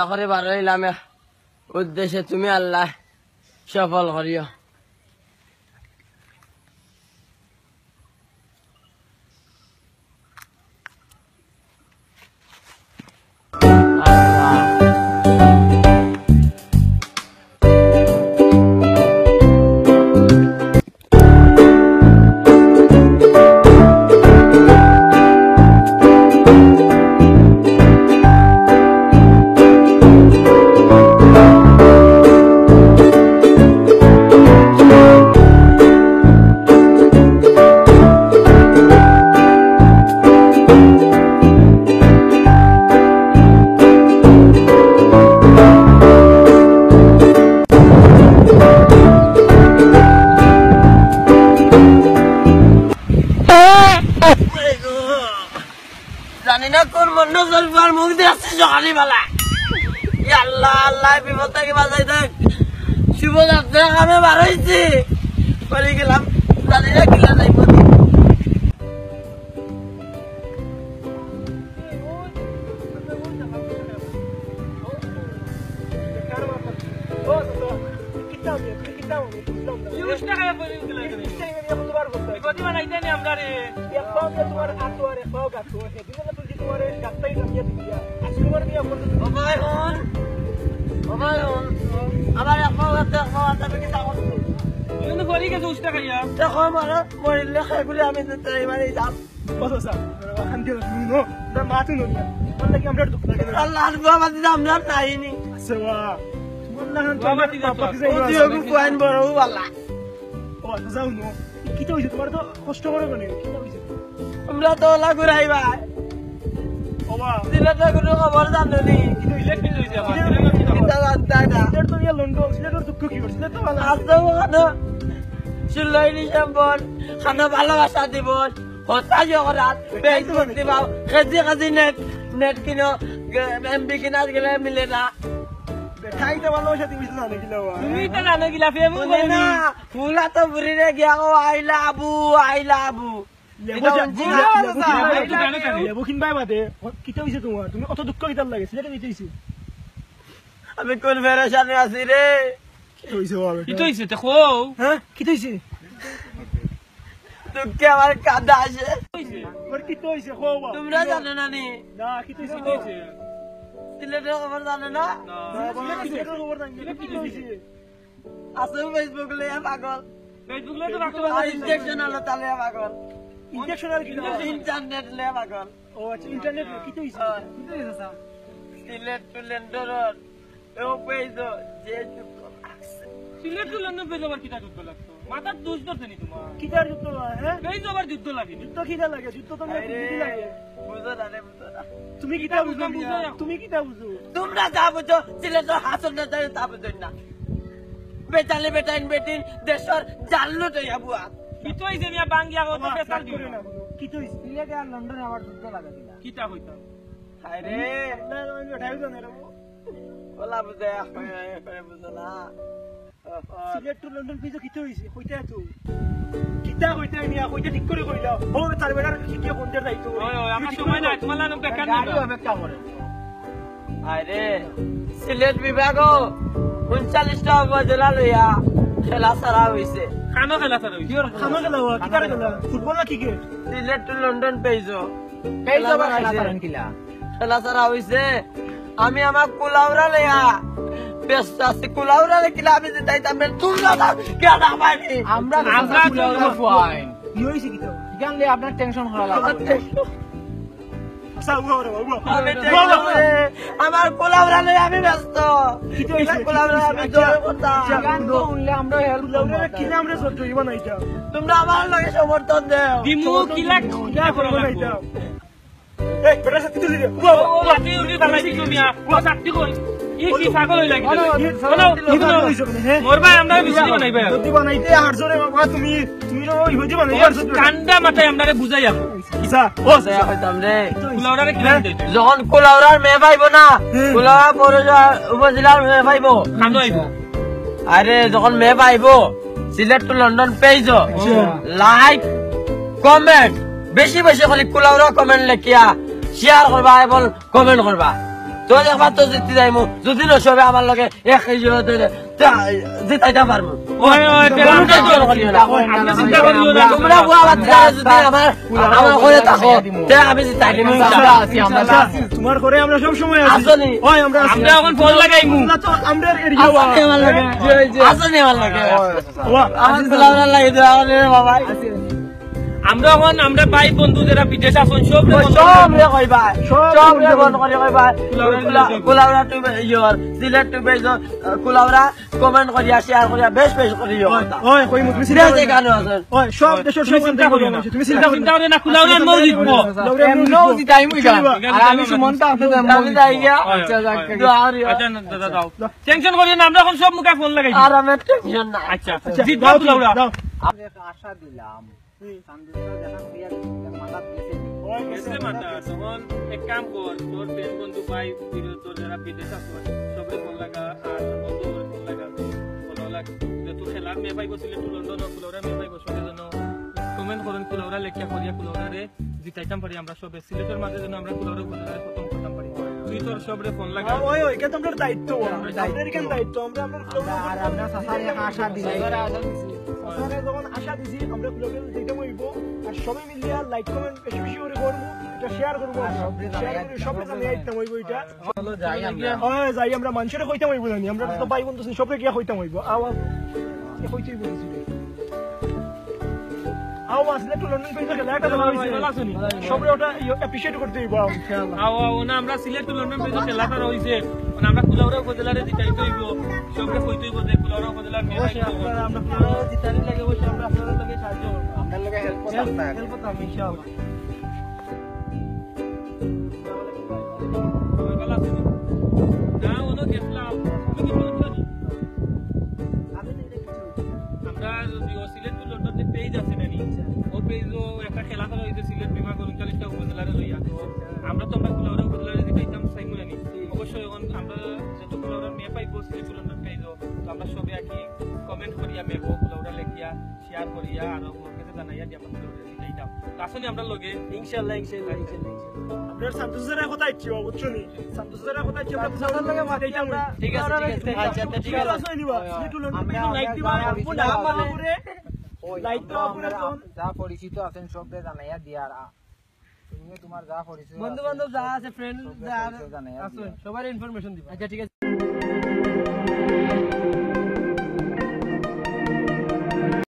ভালো করে বার হইলাম উদ্দেশ্যে তুমি আল্লাহ সফল করিও। জানি না কোন মন্য জলফার মুখ দিয়ে আসছে সকালবেলা। আল্লাহ আল্লাহ বিপদ থেকে বাঁচাই দেখ। শুভযাত্রা আমি বার হয়েছি পরে গেলাম, জানি না কিলা যাইব। তোমরা তো ওলা ঘুরাইবা সিলেটের কোনো খবর জানো নি? ষোলোই ডিসেম্বর খানো ভালোবাসা দিবস হতা জগরাত ফেসবুক দিবা কেজি কেজি নেট নেট কিনো এমবি কিনা গেলে মিলে না। ফুলা তো বুড়িরে গিয়া আইলা আবু আইলা আবু আমি কোন ফেরেশানে আছি রে। দুঃখে আমার কাঁদা আসে। তোমরা জানো না নি? সিলেটের খবর জানো না? আছে ফেসবুক লিয়ে পাগল। ইনজেকশন হলো তালে পাগল। ইন্টারনেট লিয়ে পাগল। সিলেট টু লন্ডন ও পেইছো যে সিলেট টু লন্ডন পেইছো আবার কিটা যুদ্ধ লাগতো? মাথার দোষ ধরছে নি তোমার? কিটার যুদ্ধ হয়? হ্যাঁ পেইছো আবার যুদ্ধ লাগে। যুদ্ধ কিটা লাগে? যুদ্ধ তো বুঝি লাগে। বুঝো না রে বুঝো না। তুমি কিটা বুঝো? তুমি কিটা বুঝো? তোমরা যা বুঝো সিলেটের হাসন না যায় তা বুঝো না। বেটালে বেটাইন বেটিন দেশর জানলো তো আবুয়া কিটো হইছে মিয়া বাঙ্গিয়া গো তো বেসাল দিও না। কিটো হইছে সিলেটে আর লন্ডনে আবার যুদ্ধ লাগা দিলা। কিটা হইতা? হায় রে আল্লাহ রহিম ঠাইছো না রে ওলা বুঝে করে বুঝো না। সিলেট টু লন্ডন পিজো কিটো হইছে কইতা তো কিটা কইতা মিয়া কইতা ঠিক করে কইলা ও তার বেটার কিটিয়া কোনটা যাইতো। ওই ওই আমার সময় নাই তোমার লানো বেকার না গাড়ি অপেক্ষা করে। হায় রে সিলেট বিভাগ 39টা উপজেলা লইয়া খেলা সারা হইছে। খানো খেলা সারা হইছে। খানো খেলা কি করে খেলা? ফুটবল না ক্রিকেট? সিলেট টু লন্ডন পেইছো পেইছো বা খেলা সারা কিলা খেলা সারা হইছে। আমি আমার কুলাউরা লইয়া ব্যস্ত আছি। কুলাউরা কিলা আমি যাইতাম না। তোমরা কেন আমানি? আমরা কুলাউরা ফাইন কি হইছে কি তো জান লে আপনার টেনশন করা লাগবে। আমার কোলাবরা নেই আমি ব্যস্ত। তোমরা আমার লগে সমর্থন দেও। যখন কোলাউরার মেয়ে পাইব না কোলাউরা উপজেলার মেয়ে পাইব আরে যখন মেয়ে পাইব Sylhet to London page like comment বেশি বেশি খালি কোলাউরা কমেন্ট লেখিয়া শেয়ার করবা এবং কমেন্ট করবা। তোর একবার তো জিততে যাইমু যদি নসবে আমার লগে এক কেজি জিতাইতে পারবো তোমরা বুয়া বাচ্চা যদি আমার ঘরে থাকো আমি জিতাই দিম তোমার ঘরে আমরা সব সময় আসনি আমরা এখন ফোন লাগাইমু আমরা এরিয়া আসনি আমার লগে আমার ফুলাওরা লাগিয়ে দেওয়া বাবা আমরা এখন আমরা ভাই বন্ধু যারা বিদেশ আছেন সব কইবা সব বন্ধ করে কইবা কুলাউরা তুই ইয়র সিলেট তুই বেজ কুলাউরা কমেন্ট করিয়া শেয়ার করিয়া বেশ করিও ওই কই তুমি সিরিয়াস যে গান আছে ওই সব দেশের সব চিন্তা করিও না তুমি চিন্তা করে না কুলাউরা নও জিতবো নৌজি টাইমই গান আর আমি সুমনটা আপনাদের আমি যাই গিয়া আচ্ছা দাদা দাও টেনশন করিও না আমরা এখন সব মুখে ফোন লাগাই আর আমি টেনশন না আচ্ছা জিতবো কুলাউরা আমি একটা আশা দিলাম সান্দুসরা জানা হইয়া মাথা দিয়েছে মাথা তখন এক কাম কর তোর ফ্রেন্ড বন্ধু ভাই তোর যারা বিদেশ আছে সবরে ফোন লাগা আর বন্ধু ফোন লাগা বলো লাগ যে তুই খেলার মে পাইবো সিলেট টু লন্ডন কুলাউরা মে পাইবো সবে জন্য কমেন্ট করুন কুলাউরা লেখা করিয়া কুলাউরারে জিতাইতাম পারি আমরা সবে সিলেটের মাঝে যেন আমরা কুলাউরা কুলাউরা খতম করতাম পারি তুই তোর সবরে ফোন লাগা ওই ওই এটা তোমাদের দায়িত্ব আমাদের কেন দায়িত্ব আর আমরা সাসারে আশা দিছি আপনারা যখন আশা দিছি আমরা ব্লগের যেটা হইব আর সবাই মিলিয়া লাইক কমেন্ট বেশি বেশি করে করব এটা শেয়ার করব সবরে জানাই আইতাম হইব এটা চলো যাই আমরা ওই যাই আমরা মানুষের কইতাম হইব জানি আমরা তো ভাই বন্ধু সবরে গিয়া কইতাম হইব আওয়াজ কইতেই বলিছি আওয়াজ লেটু লন্ডন পেজ খেলা একটা হইছে সবরে ওটা অ্যাপ্রিশিয়েট করতে হইব ইনশাআল্লাহ না আমরা সিলেট টু লন্ডন পেজ খেলাটা রইছে আমরা কুলাউরা উপজেলারে জিতাইতে হইব সবরে কইতে হইব যে কুলাউরা উপজেলার মেয়ে আমরা আপনারা জিতারি লাগে বসে আমরা আপনাদের লগে সাহায্য আপনার লগে হেল্প করতাম ইনশাআল্লাহ আমরা তো আমরা কুলাউরা উপজেলারে জিতাইতাম চাইমু জানি অবশ্যই এখন আমরা যেহেতু কুলাউরা মেয়ে পাইবো সিলেট টু লন্ডন পাইবো তো আমরা সবে আকি কমেন্ট করিয়া মেবো কুলাউরা লেখিয়া শেয়ার করিয়া আর ওকে জানাইয়া দি আমরা কুলাউরা জিতাইতাম আসলে আমরা লগে ইনশাআল্লাহ আপনার সান্তোষের কথা ইচ্ছি বুঝছো নি সান্তোষের কথা ইচ্ছি আমরা সবার লগে মাথাইটা আমরা ঠিক আছে আচ্ছা ঠিক আছে আমরা লাইক দিবা লাইক দাও পুরো যা পরিচিত আছেন সবরে জানাইয়া দিয়ার তুমি তোমার যা পরিচিত বন্ধু বান্ধব যা আছে ফ্রেন্ড যা আছে সবার ইনফরমেশন দিবা আচ্ছা ঠিক আছে